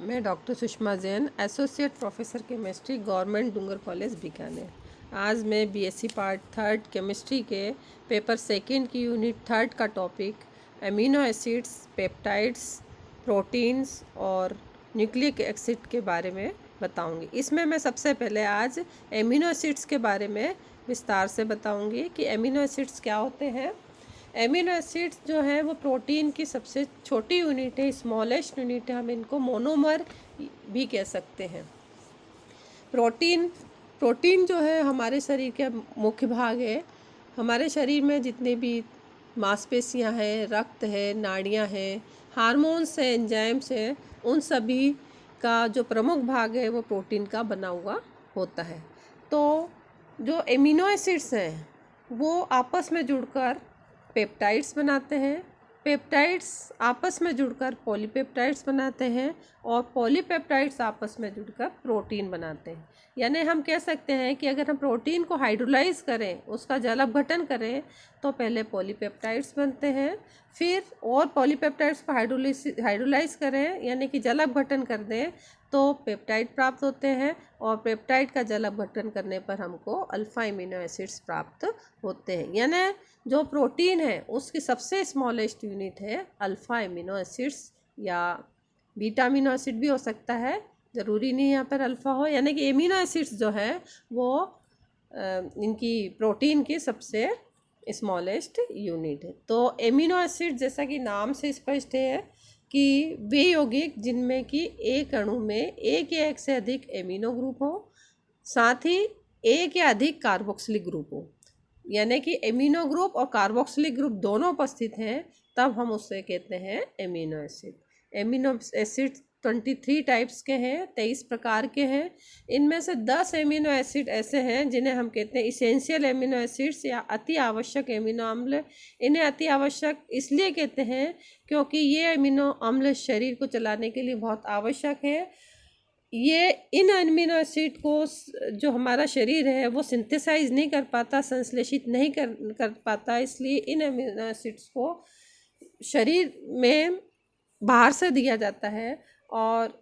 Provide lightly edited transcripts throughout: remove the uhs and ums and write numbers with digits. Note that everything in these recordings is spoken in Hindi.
मैं doctor Sushma Jain, associate professor chemistry, government Dungar college Bikaner. आज मैं बीएससी पार्ट थर्ड केमिस्ट्री के पेपर सेकंड की यूनिट थर्ड का topic amino acids, peptides, proteins और न्यूक्लिक एसिड के बारे में बताऊंगी। इसमें मैं सबसे पहले आज एमिनो एसिड्स के बारे में विस्तार से बताऊंगी कि एमिनो एसिड्स क्या होते हैं। एमिनो एसिड्स जो है वो प्रोटीन की सबसे छोटी यूनिट है, स्मॉलेस्ट यूनिट है। हम इनको मोनोमर भी कह सकते हैं। प्रोटीन जो है हमारे शरीर के मुख्य भाग है। हमारे शरीर में जितने भी मांसपेशियां हैं, रक्त है, नाड़ियां हैं, हार्मोन्स हैं, एंजाइम्स हैं, उन सभी का जो प्रमुख भाग है वो प्रोटीन का बना हुआ होता है। तो जो एमिनो एसिड्स हैं वो आपस में जुड़कर पेप्टाइड्स बनाते हैं। पेप्टाइड्स आपस में जुड़कर पॉलीपेप्टाइड्स बनाते हैं और पॉलीपेप्टाइड्स आपस में जुड़कर प्रोटीन बनाते हैं। यानी हम कह सकते हैं कि अगर हम प्रोटीन को हाइड्रोलाइज करें, उसका जल अपघटन करें, तो पहले पॉलीपेप्टाइड्स बनते हैं, फिर और पॉलीपेप्टाइड्स को हाइड्रोलाइज करें यानी कि जल अपघटन कर दें तो पेप्टाइड प्राप्त होते हैं और पेप्टाइड का जल अपघटन करने पर हमको अल्फा एमिनो एसिड्स प्राप्त होते हैं। यानी जो प्रोटीन है उसकी सबसे स्मॉलेस्ट यूनिट है अल्फा एमिनो एसिड्स, या बीटा अमीनो एसिड भी हो सकता है, ज़रूरी नहीं यहाँ पर अल्फ़ा हो। यानी कि एमिनो एसिड्स जो है वो इनकी प्रोटीन की सबसे स्मॉलेस्ट यूनिट है। तो एमिनो एसिड जैसा कि नाम से स्पष्ट है कि वे यौगिक जिनमें कि एक अणु में एक या एक से अधिक एमिनो ग्रुप हो, साथ ही एक या अधिक कार्बोक्सिलिक ग्रुप हो। यानी कि एमिनो ग्रुप और कार्बोक्सिलिक ग्रुप दोनों उपस्थित हैं, तब हम उससे कहते हैं amino acid. Amino acid 23 types के हैं, 23 प्रकार के हैं। इनमें से 10 एमिनो एसिड ऐसे हैं जिन्हें हम कहते हैं इसेंशियल एमिनो एसिड्स या अति आवश्यक एमिनो अम्ल। इन्हें अति आवश्यक इसलिए कहते हैं क्योंकि ये एमिनो अम्ल शरीर को चलाने के लिए बहुत आवश्यक है। ये इन अमीनो एसिड को जो हमारा शरीर है वो सिंथेसाइज नहीं कर पाता, संश्लेषित नहीं कर पाता, इसलिए इन अमीनो एसिड्स को शरीर में बाहर से दिया जाता है। और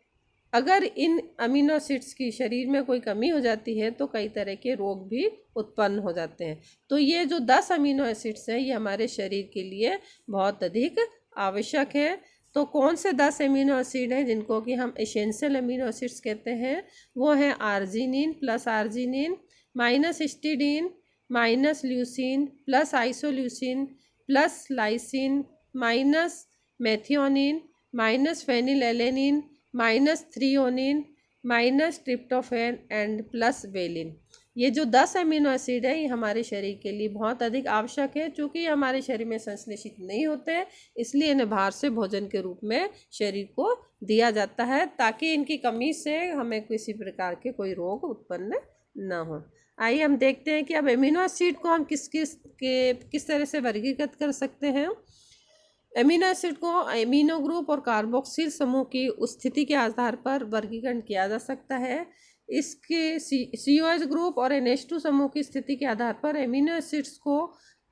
अगर इन अमीनो एसिड्स की शरीर में कोई कमी हो जाती है तो कई तरह के रोग भी उत्पन्न हो जाते हैं। तो ये जो 10 अमीनो एसिड्स हैं ये हमारे शरीर के लिए बहुत अधिक आवश्यक है। तो कौन से 10 एमिनो एसिड हैं जिनको कि हम एसेंशियल एमिनो एसिड्स कहते हैं? वो हैं arginine plus arginine, minus histidine, minus leucine, plus isoleucine, plus lysine, minus methionine, minus phenylalanine, minus threonine, minus tryptophan and plus valine. ये जो 10 अमीनो एसिड है ये हमारे शरीर के लिए बहुत अधिक आवश्यक है। चूँकि ये हमारे शरीर में संश्लेषित नहीं होते हैं इसलिए इन्हें बाहर से भोजन के रूप में शरीर को दिया जाता है ताकि इनकी कमी से हमें किसी प्रकार के कोई रोग उत्पन्न न हो। आइए हम देखते हैं कि अब एमिनो एसिड को हम किस तरह से वर्गीकृत कर सकते हैं। एमिनो एसिड को एमिनो ग्रुप और कार्बोक्सिल समूह की स्थिति के आधार पर वर्गीकरण किया जा सकता है। इसके COH ग्रुप और NH2 समूह की स्थिति के आधार पर एमिनो एसिड्स को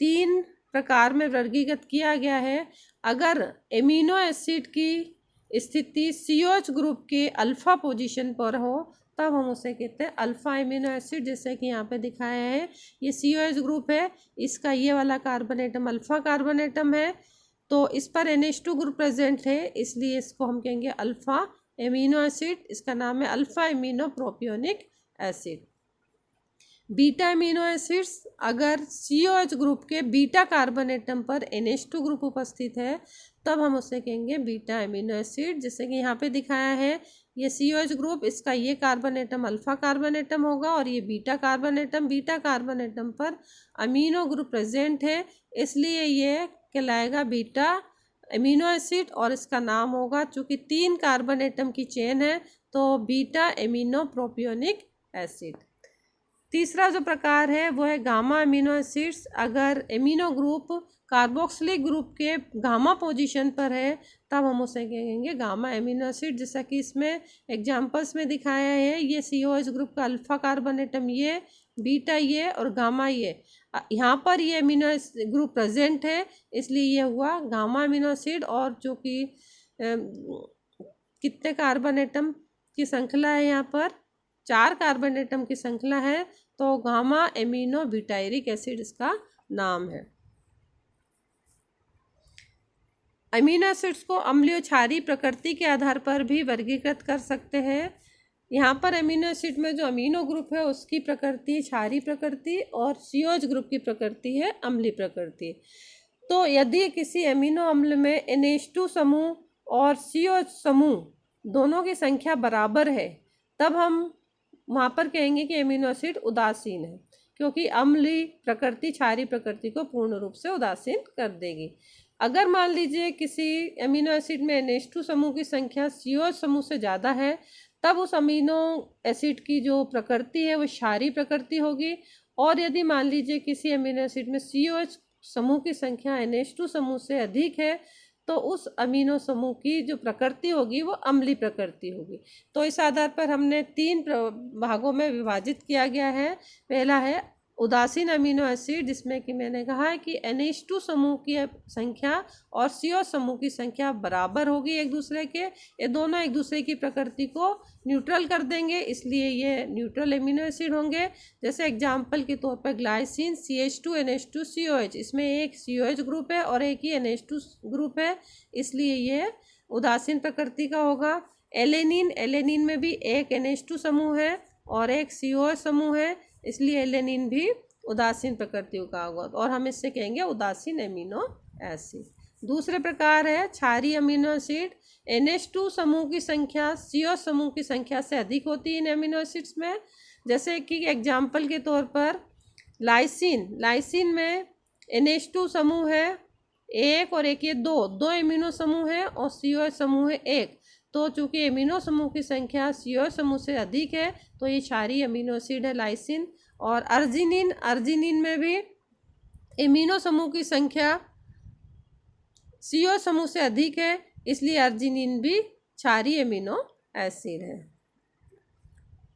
3 प्रकार में वर्गीकृत किया गया है। अगर एमिनो एसिड की स्थिति COH ग्रुप के अल्फा पोजीशन पर हो तब हम उसे कहते हैं अल्फा एमिनो एसिड। जैसे कि यहाँ पे दिखाया है ये COH ग्रुप है, इसका ये वाला carbon atom alpha carbon atom है, तो इस पर NH2 ग्रुप प्रेजेंट है, इसलिए इसको हम कहेंगे अल्फा एमिनो एसिड। इसका नाम है alpha amino propionic acid. Beta amino acids, अगर COH ग्रुप के बीटा कार्बन एटम पर NH2 ग्रुप उपस्थित है तब हम उसे कहेंगे बीटा एमिनो एसिड। जैसे कि यहाँ पे दिखाया है ये COH ग्रुप, इसका ये carbon atom alpha carbon atom होगा और ये बीटा कार्बन एटम पर अमीनो ग्रुप प्रेजेंट है, इसलिए ये कहलाएगा बीटा एमिनो एसिड और इसका नाम होगा, चूँकि 3 कार्बन एटम की चेन है, तो बीटा एमिनो प्रोपियोनिक एसिड। तीसरा जो प्रकार है वो है गामा एमिनो एसिड्स। अगर एमिनो ग्रुप कार्बोक्सिलिक ग्रुप के गामा पोजीशन पर है तब हम उसे कहेंगे गामा एमिनो एसिड। जैसा कि इसमें एग्जांपल्स में दिखाया है, ये COH ग्रुप का अल्फा कार्बन एटम ये, बीटा ये और गामा ये, यहाँ पर ये एमिनो ग्रुप प्रेजेंट है, इसलिए ये हुआ गामा एमिनो एसिड। और जो कि कितने कार्बन एटम की श्रृंखला है यहाँ पर? 4 कार्बन एटम की श्रृंखला है, तो गामा एमिनो ब्यूटायरिक एसिड इसका नाम है। अमीनो एसिड्स को अम्लीय क्षारीय प्रकृति के आधार पर भी वर्गीकृत कर सकते हैं। यहाँ पर अमीनो एसिड में जो अमीनो ग्रुप है उसकी प्रकृति क्षारीय प्रकृति और COH ग्रुप की प्रकृति है अम्लीय प्रकृति। तो यदि किसी अमीनो अम्ल में NH2 समूह और COH समूह दोनों की संख्या बराबर है, तब हम वहाँ पर कहेंगे कि अमीनो एसिड उदासीन है, क्योंकि अम्लीय प्रकृति क्षारीय प्रकृति को पूर्ण रूप से उदासीन कर देगी। अगर मान लीजिए किसी अमीनो एसिड में NH2 समूह की संख्या COH समूह से ज़्यादा है, तब उस अमीनो एसिड की जो प्रकृति है वो क्षारीय प्रकृति होगी। और यदि मान लीजिए किसी अमीनो एसिड में COH समूह की संख्या NH2 समूह से अधिक है, तो उस अमीनो समूह की जो प्रकृति होगी वो अम्लीय प्रकृति होगी। तो इस आधार पर हमने 3 भागों में विभाजित किया गया है। पहला है उदासीन अमीनो एसिड, जिसमें कि मैंने कहा है कि NH2 समूह की संख्या और COH समूह की संख्या बराबर होगी एक दूसरे के। ये दोनों एक दूसरे की प्रकृति को न्यूट्रल कर देंगे, इसलिए ये न्यूट्रल अमीनो एसिड होंगे। जैसे एग्जाम्पल के तौर पर ग्लाइसिन CH2NH2 COH, इसमें एक COH ग्रुप है और एक ही NH2 ग्रुप है, इसलिए ये उदासीन प्रकृति का होगा। एलेनिन में भी एक NH2 समूह है और एक COH समूह है, इसलिए एलेनिन भी उदासीन प्रकृति का होगा और हम इससे कहेंगे उदासीन अमीनो एसिड। दूसरे प्रकार है क्षारीय अमीनो एसिड। NH2 समूह की संख्या COH समूह की संख्या से अधिक होती है इन अमीनो एसिड्स में। जैसे कि एग्जाम्पल के तौर पर लाइसिन में NH2 समूह है एक और एक, ये दो अमीनो समूह है और COH समूह है एक। तो चूंकि अमीनो समूह की संख्या COH समूह से अधिक है, तो ये क्षारीय अमीनो एसिड है लाइसिन। और अर्जिनिन में भी अमीनो समूह की संख्या COH समूह से अधिक है, इसलिए अर्जिनिन भी क्षारीय अमीनो एसिड है।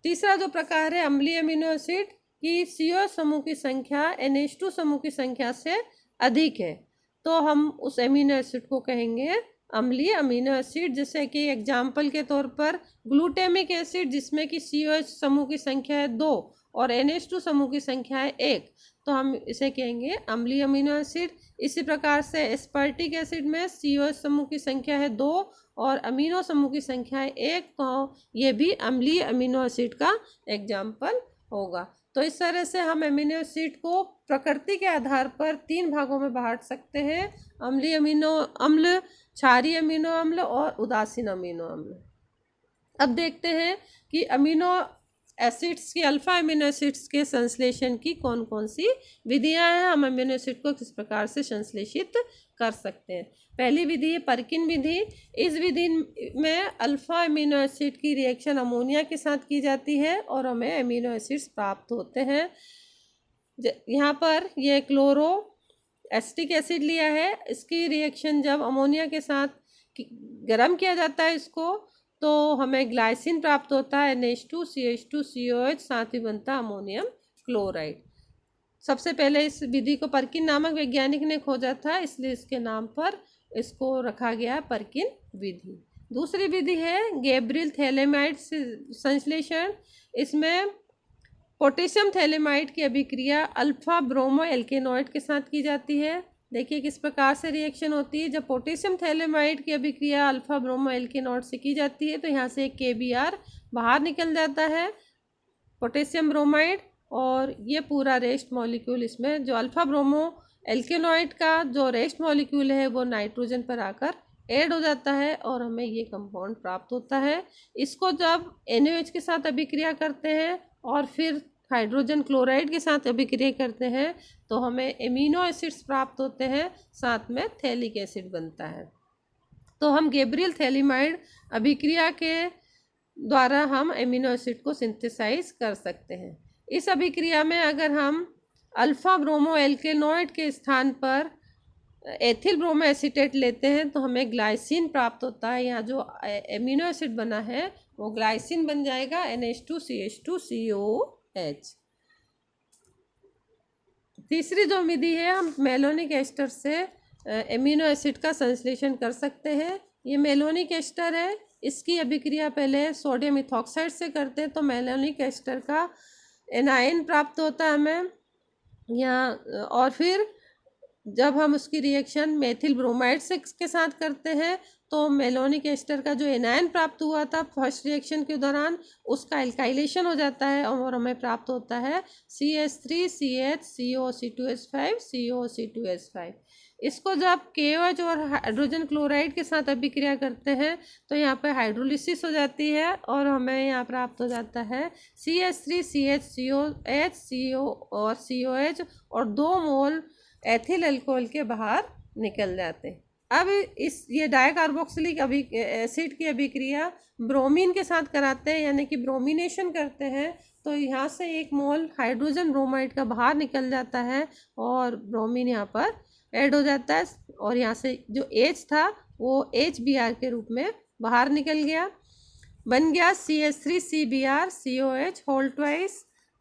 तीसरा जो प्रकार है अम्लीय अमीनो एसिड की COH समूह की संख्या NH2 समूह की संख्या से अधिक है, तो हम उस अमीनो एसिड को कहेंगे अम्लीय अमीनो एसिड। जैसे कि एग्जाम्पल के तौर पर ग्लूटामिक एसिड, जिसमें कि COH समूह की संख्या है 2 और NH2 समूह की संख्या है 1, तो हम इसे कहेंगे अम्लीय अमीनो एसिड। इसी प्रकार से एस्पर्टिक एसिड में COH समूह की संख्या है 2 और अमीनो समूह की संख्या है 1, तो ये भी अम्लीय अमीनो एसिड का एग्जाम्पल होगा। तो इस तरह से हम अमीनो एसिड को प्रकृति के आधार पर 3 भागों में बांट सकते हैं: अम्लीय अमीनो अम्ल, क्षारीय अमीनो अम्ल और उदासीन अमीनो अम्ल। अब देखते हैं कि अमीनो एसिड्स की अल्फा अमीनो एसिड्स के संश्लेषण की कौन कौन सी विधियां हैं, हम अमीनो एसिड को किस प्रकार से संश्लेषित कर सकते हैं। पहली विधि है पर्किन विधि। इस विधि में अल्फा अमीनो एसिड की रिएक्शन अमोनिया के साथ की जाती है और हमें अमीनो एसिड्स प्राप्त होते हैं। यहाँ पर यह क्लोरो एसिटिक एसिड लिया है, इसकी रिएक्शन जब अमोनिया के साथ गर्म किया जाता है इसको, तो हमें ग्लाइसिन प्राप्त होता है NH2 CH2 COH, साथ ही बनता है अमोनियम क्लोराइड। सबसे पहले इस विधि को पर्किन नामक वैज्ञानिक ने खोजा था, इसलिए इसके नाम पर इसको रखा गया है पर्किन विधि। दूसरी विधि है गैब्रियल थैलेमाइड संश्लेषण। इसमें पोटेशियम थैलेमाइड की अभिक्रिया अल्फा ब्रोमो एल्केनॉइड के साथ की जाती है। देखिए किस प्रकार से रिएक्शन होती है। जब पोटेशियम थैलेमाइड की अभिक्रिया अल्फा ब्रोमो एल्केनॉइड से की जाती है, तो यहाँ से एक KBr बाहर निकल जाता है, पोटेशियम ब्रोमाइड, और ये पूरा रेस्ट मॉलिक्यूल, इसमें जो अल्फा ब्रोमो एल्केनॉइड का जो रेस्ट मॉलिक्यूल है वो नाइट्रोजन पर आकर ऐड हो जाता है और हमें ये कंपाउंड प्राप्त होता है। इसको जब NaOH के साथ अभिक्रिया करते हैं और फिर हाइड्रोजन क्लोराइड के साथ अभिक्रिया करते हैं, तो हमें एमिनो एसिड्स प्राप्त होते हैं, साथ में थैलिक एसिड बनता है। तो हम गैब्रियल थैलेमाइड अभिक्रिया के द्वारा हम एमिनो एसिड को सिंथेसाइज कर सकते हैं। इस अभिक्रिया में अगर हम अल्फा ब्रोमो एल्केनॉइड के स्थान पर एथिल ब्रोमो एसीटेट लेते हैं, तो हमें ग्लाइसिन प्राप्त होता है। यहाँ जो एमिनो एसिड बना है वो ग्लाइसिन बन जाएगा, NH2 CH2 COH। तीसरी जो विधि है, हम मेलोनिक एस्टर से एमिनो एसिड का संश्लेषण कर सकते हैं। ये मेलोनिक एस्टर है, इसकी अभिक्रिया पहले सोडियम इथॉक्साइड से करते हैं तो मेलोनिक एस्टर का एनायन प्राप्त होता है हमें या और फिर जब हम उसकी रिएक्शन मेथिल ब्रोमाइड से के साथ करते हैं तो मेलोनिक एस्टर का जो एनायन प्राप्त हुआ था फर्स्ट रिएक्शन के दौरान उसका एल्काइलेशन हो जाता है और हमें प्राप्त होता है CH3CH COC2H5 इसको जब KOH और हाइड्रोजन क्लोराइड के साथ अभिक्रिया करते हैं तो यहाँ पर हाइड्रोलिसिस हो जाती है और हमें यहाँ प्राप्त हो जाता है CH3CHCOH CO और COH और 2 मोल एथिल अल्कोहल के बाहर निकल जाते हैं। अब ये डाइकार्बोक्सिलिक एसिड की अभिक्रिया ब्रोमीन के साथ कराते हैं यानी कि ब्रोमिनेशन करते हैं तो यहाँ से 1 मोल हाइड्रोजन ब्रोमाइड का बाहर निकल जाता है और ब्रोमीन यहाँ पर ऐड हो जाता है और यहाँ से जो H था वो HBr के रूप में बाहर निकल गया, बन गया CH3CBr COH होल 2।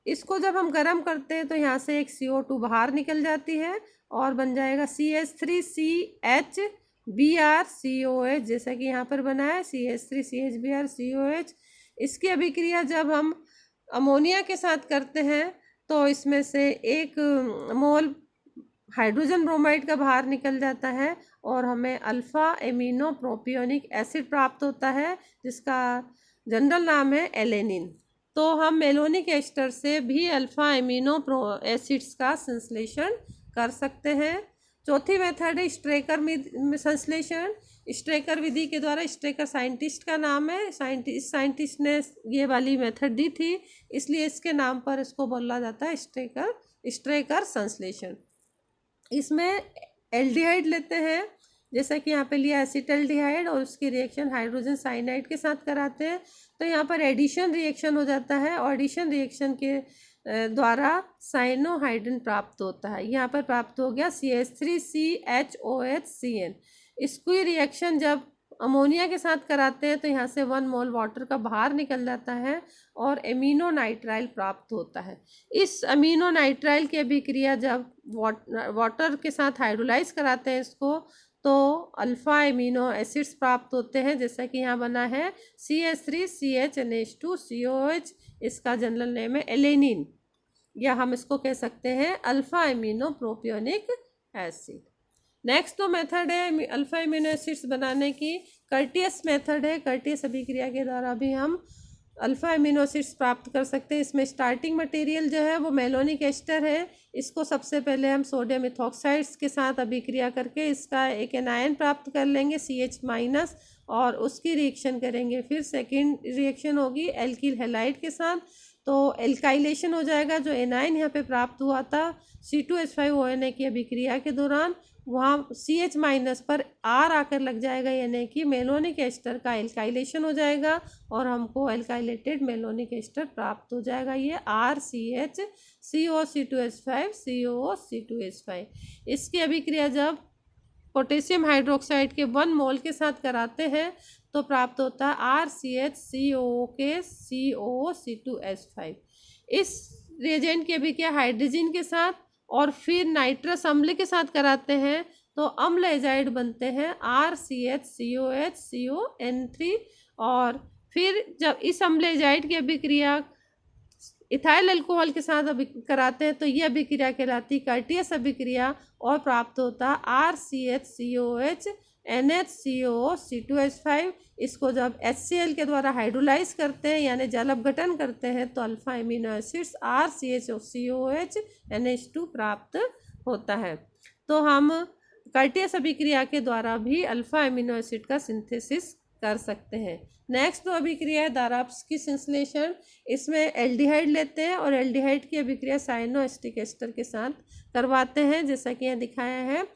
इसको जब हम गर्म करते हैं तो यहाँ से एक CO2 बाहर निकल जाती है और बन जाएगा CH3CHBr COH जैसा कि यहाँ पर बना है CH3CHBr COH। इसकी अभिक्रिया जब हम अमोनिया के साथ करते हैं तो इसमें से 1 मोल हाइड्रोजन ब्रोमाइड का बाहर निकल जाता है और हमें अल्फ़ा एमिनो प्रोपियोनिक एसिड प्राप्त होता है जिसका जनरल नाम है एलेनिन। तो हम मेलोनिक एस्टर से भी अल्फ़ा एमिनो एसिड्स का संश्लेषण कर सकते हैं। चौथी मेथड है स्ट्रेकर संश्लेषण। स्ट्रेकर विधि के द्वारा, स्ट्रेकर साइंटिस्ट का नाम है, साइंटिस्ट ने ये वाली मेथड दी थी इसलिए इसके नाम पर इसको बोला जाता है स्ट्रेकर संश्लेषण। इसमें एल्डिहाइड लेते हैं जैसा कि यहाँ पे लिया एसिटल्डिहाइड और उसकी रिएक्शन हाइड्रोजन साइनाइड के साथ कराते हैं तो यहाँ पर एडिशन रिएक्शन हो जाता है और एडिशन रिएक्शन के द्वारा साइनोहाइड्रिन प्राप्त होता है। यहाँ पर प्राप्त हो गया CH3CHOHCN। इसकी रिएक्शन जब अमोनिया के साथ कराते हैं तो यहाँ से 1 मोल वाटर का बाहर निकल जाता है और एमिनो नाइट्राइल प्राप्त होता है। इस अमीनो नाइट्राइल की अभिक्रिया जब वाटर के साथ हाइड्रोलाइज कराते हैं इसको तो अल्फ़ा एमिनो एसिड्स प्राप्त होते हैं जैसा कि यहाँ बना है CH3CHNH2COH। इसका जनरल नेम है एलेनिन या हम इसको कह सकते हैं alpha amino propionic acid. Next तो मेथड है अल्फ़ा एमिनो एसिड्स बनाने की कर्टियस मेथड है। कर्टियस अभिक्रिया के द्वारा भी हम अल्फ़ा एमिनो एसिड्स प्राप्त कर सकते हैं। इसमें स्टार्टिंग मटेरियल जो है वो मेलोनिक एस्टर है। इसको सबसे पहले हम सोडियम इथॉक्साइड्स के साथ अभिक्रिया करके इसका एक एनायन प्राप्त कर लेंगे CH- और उसकी रिएक्शन करेंगे। फिर सेकंड रिएक्शन होगी एल्किल हैलाइड के साथ तो एल्काइलेशन हो जाएगा। जो एनायन यहाँ पे प्राप्त हुआ था C2H5ONA की अभिक्रिया के दौरान वहाँ CH- पर R आकर लग जाएगा यानी कि मेलोनिक एस्टर का एल्काइलेशन हो जाएगा और हमको एल्काइलेटेड मेलोनिक एस्टर प्राप्त हो जाएगा। ये RCH COC2H5 COO-C2H5। इसकी अभिक्रिया जब पोटेशियम हाइड्रोक्साइड के 1 मोल के साथ कराते हैं तो प्राप्त होता है RCH COOK COO-C2H5। इस रिएजेंट की अभिक्रिया हाइड्रोजन के साथ और फिर नाइट्रस अम्ल के साथ कराते हैं तो अम्ल एजाइड बनते हैं RCH COH CON3 और फिर जब इस अम्ल एजाइड की अभिक्रिया इथाइल अल्कोहल के साथ कराते हैं तो ये अभिक्रिया कहलाती कर्टियस अभिक्रिया और प्राप्त होता RCH COH NH COO-C2H5। इसको जब HCl के द्वारा हाइड्रोलाइज करते हैं यानी जल अपघटन करते हैं तो alpha amino acids RCH NH2 प्राप्त होता है। तो हम कर्टियस अभिक्रिया के द्वारा भी अल्फ़ा एमिनो एसिड का सिंथेसिस कर सकते हैं। नेक्स्ट तो अभिक्रिया है दाराप्स्की संश्लेषण। इसमें एल्डिहाइड लेते हैं और एल्डिहाइड की अभिक्रिया साइनोएस्टिक एस्टर के साथ करवाते हैं जैसा कि यहाँ दिखाया है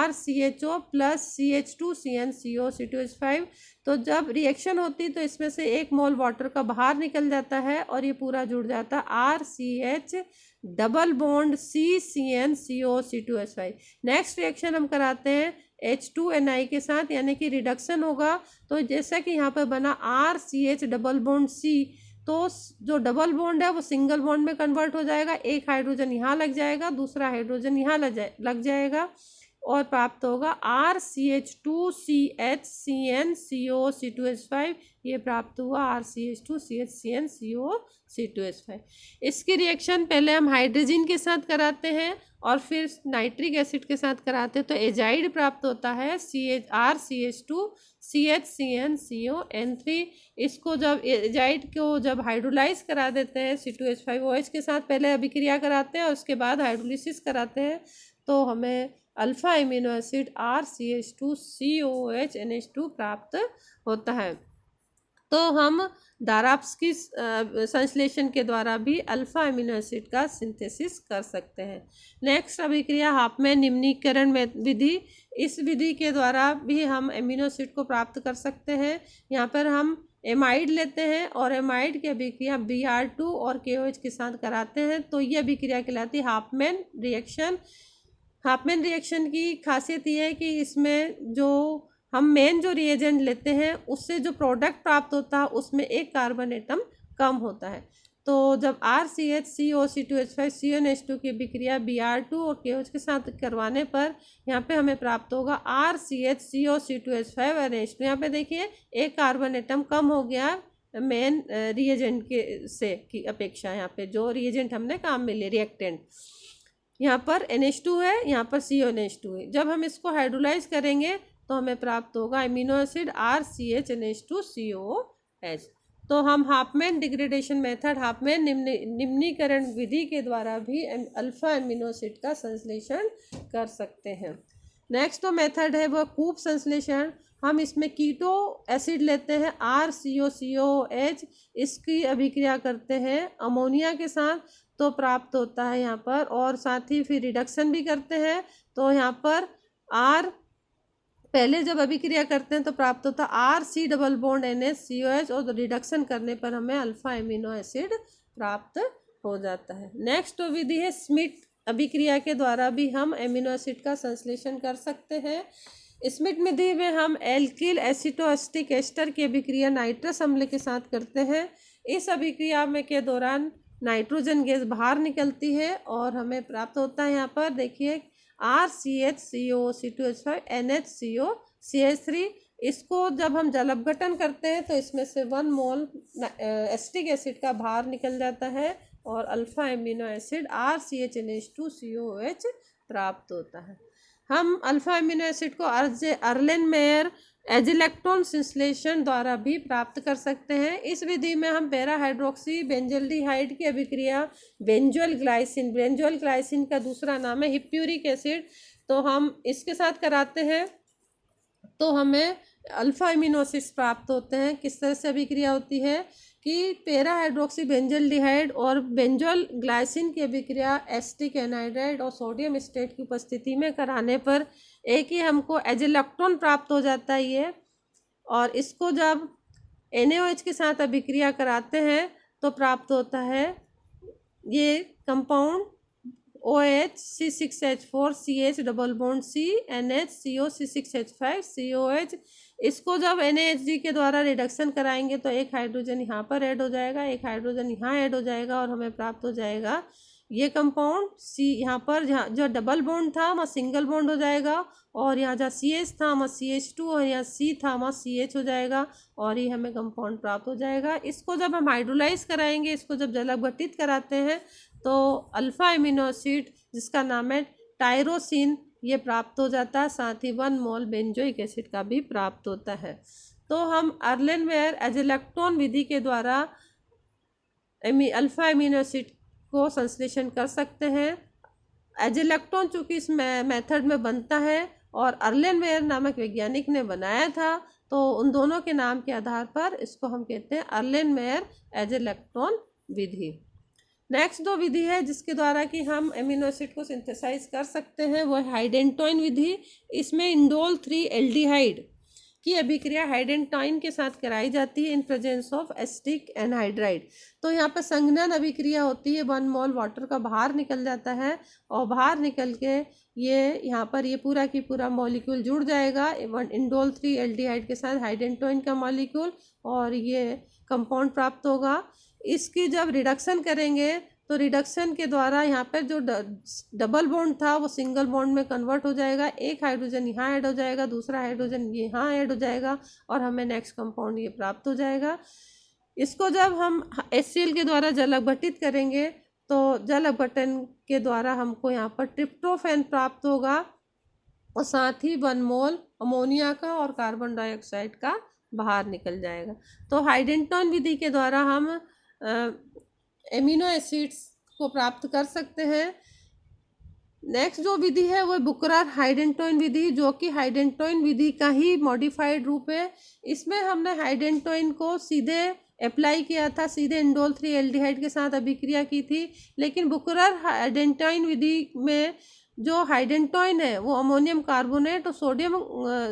RCHO + CH2CN CO C2H5। तो जब रिएक्शन होती तो इसमें से 1 मोल वाटर का बाहर निकल जाता है और ये पूरा जुड़ जाता RCH double bond CCN CO C2H5। Next reaction हम कराते हैं H2Ni के साथ यानी कि रिडक्शन होगा तो जैसा कि यहाँ पर बना RCH डबल बॉन्ड C तो जो डबल बॉन्ड है वो सिंगल बॉन्ड में कन्वर्ट हो जाएगा। एक हाइड्रोजन यहाँ लग जाएगा, दूसरा हाइड्रोजन यहाँ लग जाएगा और प्राप्त होगा RCH2CHCnCO C2H5, ये प्राप्त हुआ RCH2CHCnCO C2H5। इसकी रिएक्शन पहले हम हाइड्रोजन के साथ कराते हैं और फिर नाइट्रिक एसिड के साथ कराते हैं, तो एजाइड प्राप्त होता है RCH2CHCnCO इसको जब एजाइड को जब हाइड्रोलाइज करा देते हैं C2H5OH के साथ, पहले अभिक्रिया कराते हैं और उसके बाद हाइड्रोलिसिस कराते हैं, तो हमें अल्फा एमिनो एसिड RCH2COOH प्राप्त होता है। तो हम दाराप्स्की संश्लेषण के द्वारा भी अल्फा एमिनो एसिड का सिंथेसिस कर सकते हैं। नेक्स्ट अभिक्रिया हाफमैन निम्नीकरण विधि, इस विधि के द्वारा भी हम एमिनो एसिड को प्राप्त कर सकते हैं। यहाँ पर हम एमाइड लेते हैं और एमाइड की अभिक्रिया Br2 और KOH के साथ कराते हैं, तो ये अभिक्रिया कहलाती है हाफमैन रिएक्शन। हाफमैन रिएक्शन की खासियत ये है कि इसमें जो हम मेन जो रिएजेंट लेते हैं उससे जो प्रोडक्ट प्राप्त होता है उसमें एक कार्बन एटम कम होता है। तो जब RCHCO2H5CnH2 की अभिक्रिया Br2 और KOH के साथ करवाने पर यहाँ पे हमें प्राप्त होगा RCHCO2H5NH2। यहाँ पे देखिए एक कार्बन एटम कम हो गया मेन रिएजेंट के से की अपेक्षा। यहाँ पे जो रिएजेंट हमने काम में लिए रिएक्टेंट, यहाँ पर NH2 है, यहाँ पर CONH2 है। जब हम इसको हाइड्रोलाइज करेंगे तो हमें प्राप्त होगा एमिनो एसिड RCHNH2COOH। तो हम हाफमैन डिग्रेडेशन मेथड, हाफमैन निम्नीकरण विधि के द्वारा भी अल्फा एमिनो एसिड का संश्लेषण कर सकते हैं। नेक्स्ट जो मेथड है वह कूप संश्लेषण। हम इसमें कीटो एसिड लेते हैं RCOCOH, इसकी अभिक्रिया करते हैं अमोनिया के साथ, तो प्राप्त होता है यहाँ पर, और साथ ही फिर रिडक्शन भी करते हैं। तो यहाँ पर पहले जब अभिक्रिया करते हैं तो प्राप्त होता है RC≡NH≡COH और रिडक्शन करने पर हमें अल्फा एमिनो एसिड प्राप्त हो जाता है। नेक्स्ट विधि है स्मिट अभिक्रिया के द्वारा भी हम एमिनो एसिड का संश्लेषण कर सकते हैं। स्मिट विधि में हम एल्किल एसिटोएस्टिक एस्टर की अभिक्रिया नाइट्रस अम्ल के साथ करते हैं। इस अभिक्रिया में के दौरान नाइट्रोजन गैस बाहर निकलती है और हमें प्राप्त होता है यहाँ पर देखिए RCHCO2H5NHCO CH3। इसको जब हम जल अपघटन करते हैं तो इसमें से 1 मोल एस्टिक एसिड का बाहर निकल जाता है और अल्फा एमिनो एसिड RCHNH2COOH प्राप्त होता है। हम अल्फा एमिनो एसिड को अर्लेनमेयर एजिलेक्ट्रॉन संश्लेषण द्वारा भी प्राप्त कर सकते हैं। इस विधि में हम पैरा हाइड्रोक्सी बेंजल्डिहाइड की अभिक्रिया बेंजोल ग्लाइसिन का दूसरा नाम है हिप्यूरिक एसिड, तो हम इसके साथ कराते हैं तो हमें अल्फा एमिनो एसिड्स प्राप्त होते हैं। किस तरह से अभिक्रिया होती है कि पैरा हाइड्रोक्सी बेंजल्डिहाइड और बेंजोल ग्लाइसिन की अभिक्रिया एसिटिक एनहाइड्राइड और सोडियम एस्टेट की उपस्थिति में कराने पर एक ही हमको एजिलेक्ट्रॉन प्राप्त हो जाता है ये, और इसको जब NaOH के साथ अभिक्रिया कराते हैं तो प्राप्त होता है ये compound OH C6H4 CH double bond C NH CO C6H5 COH। इसको जब NaHG के द्वारा रिडक्शन कराएंगे तो एक हाइड्रोजन यहाँ पर ऐड हो जाएगा, एक हाइड्रोजन यहाँ ऐड हो जाएगा और हमें प्राप्त हो जाएगा ये कंपाउंड C। यहाँ पर जहाँ जो डबल बॉन्ड था वहाँ सिंगल बॉन्ड हो जाएगा, और यहाँ जहाँ CH था वहाँ CH2 और यहाँ C था वहाँ CH हो जाएगा और ये हमें कंपाउंड प्राप्त हो जाएगा। इसको जब हम हाइड्रोलाइज कराएंगे, इसको जब जल अपघटित कराते हैं तो अल्फा एमिनो एसिड जिसका नाम है टायरोसिन ये प्राप्त हो जाता है, साथ ही 1 मोल बेंजोइक एसिड का भी प्राप्त होता है। तो हम अर्लेनमेयर एजिलेक्ट्रॉन विधि के द्वारा अल्फा एमिनो एसिड को संश्लेषण कर सकते हैं। एजिलेक्ट्रॉन चूँकि इस मेथड में बनता है और अर्लेनमेयर नामक वैज्ञानिक ने बनाया था, तो उन दोनों के नाम के आधार पर इसको हम कहते हैं अर्लेनमेयर एजिलेक्ट्रॉन विधि। नेक्स्ट जो विधि है जिसके द्वारा कि हम एमिनो एसिड को सिंथेसाइज कर सकते हैं वो है हाइडेंटोइन विधि। इसमें इंडोल 3 एल्डिहाइड की अभिक्रिया हाइडेंटाइन के साथ कराई जाती है in presence of acetic anhydride. तो यहाँ पर संघनन अभिक्रिया होती है, 1 मोल वाटर का बाहर निकल जाता है और बाहर निकल के ये यहाँ पर ये पूरा की पूरा मॉलिक्यूल जुड़ जाएगा इंडोल 3 एल्डिहाइड के साथ हाइडेंटोइन का मॉलिक्यूल, और ये कंपाउंड प्राप्त होगा। इसकी जब रिडक्शन करेंगे तो रिडक्शन के द्वारा यहाँ पर जो डबल बॉन्ड था वो सिंगल बॉन्ड में कन्वर्ट हो जाएगा, एक हाइड्रोजन यहाँ ऐड हो जाएगा, दूसरा हाइड्रोजन यहाँ ऐड हो जाएगा और हमें नेक्स्ट कंपाउंड ये प्राप्त हो जाएगा। इसको जब हम HCl के द्वारा जल अपघटित करेंगे तो जल अपघटन के द्वारा हमको यहाँ पर ट्रिप्टोफैन प्राप्त होगा और साथ ही 1 मोल अमोनिया का और कार्बन डाइऑक्साइड का बाहर निकल जाएगा। तो हाइडेंटॉन विधि के द्वारा हम एमिनो एसिड्स को प्राप्त कर सकते हैं। नेक्स्ट जो विधि है वो बुकरर हाइडेंटोइन विधि, जो कि हाइडेंटोइन विधि का ही मॉडिफाइड रूप है। इसमें हमने हाइडेंटोइन को सीधे अप्लाई किया था, सीधे इंडोल 3 एल्डिहाइड के साथ अभिक्रिया की थी, लेकिन बुकरर हाइडेंटोइन विधि में जो हाइडेंटोइन है वो अमोनियम कार्बोनेट और सोडियम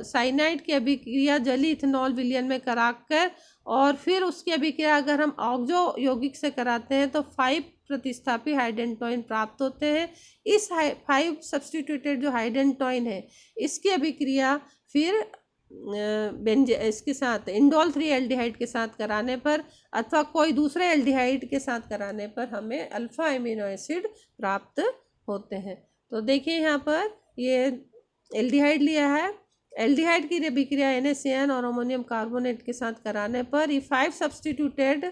साइनाइड की अभिक्रिया जली इथेनॉल विलयन में कराकर और फिर उसकी अभिक्रिया अगर हम ऑक्सो यौगिक से कराते हैं तो 5 प्रतिस्थापी हाइडेंटोइन प्राप्त होते हैं। इस 5 सब्स्टिट्यूटेड जो हाइडेंटोइन है इसकी अभिक्रिया फिर इसके साथ इंडोल 3 एल्डिहाइड के साथ कराने पर अथवा कोई दूसरे एल्डिहाइड के साथ कराने पर हमें अल्फा एमिनो एसिड प्राप्त होते हैं। तो देखिए यहाँ पर ये एल्डिहाइड लिया है, एल्डिहाइड की अभिक्रिया NaCN और अमोनियम कार्बोनेट के साथ कराने पर ये 5 सब्स्टिट्यूटेड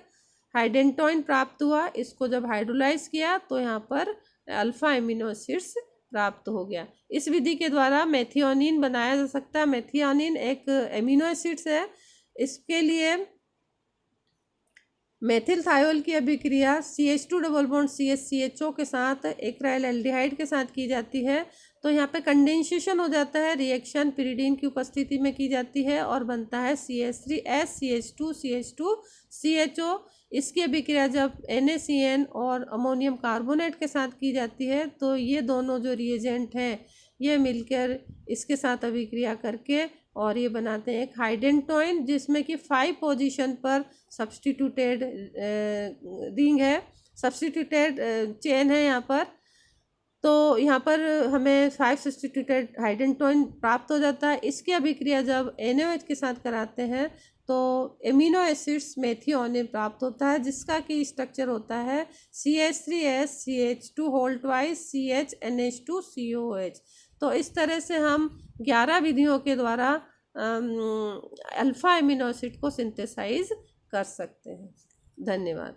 हाइडेंटोइन प्राप्त हुआ। इसको जब हाइड्रोलाइज किया तो यहाँ पर अल्फा एमिनो एसिड्स प्राप्त हो गया। इस विधि के द्वारा मेथियोनिन बनाया जा सकता है। मेथियोनिन एक एमिनो एसिड्स है। इसके लिए मेथिल थायोल की अभिक्रिया CH2 डबल बॉन्ड CH के साथ एक्राइल एल्डिहाइड के साथ की जाती है। तो यहाँ पे कंडेंसेशन हो जाता है, रिएक्शन पिरिडीन की उपस्थिति में की जाती है और बनता है CH3S CH2 CHO। इसकी अभिक्रिया जब NaCN और अमोनियम कार्बोनेट के साथ की जाती है तो ये दोनों जो रिएजेंट हैं ये मिलकर इसके साथ अभिक्रिया करके और ये बनाते हैं एक हाइडेंटोइन, जिसमें कि 5 पोजीशन पर सब्स्टिट्यूटेड रिंग है, सब्स्टिट्यूटेड चेन है यहाँ पर। तो यहाँ पर हमें 5 सब्स्टिट्यूटेड हाइडेंटोइन प्राप्त हो जाता है। इसकी अभिक्रिया जब NaOH के साथ कराते हैं तो एमिनो एसिड्स मेथियोनिन प्राप्त होता है, जिसका कि स्ट्रक्चर होता है CH3S CH2 whole twice CHNH2 COOH। तो इस तरह से हम 11 विधियों के द्वारा अल्फा एमिनो एसिड को सिंथेसाइज कर सकते हैं। धन्यवाद।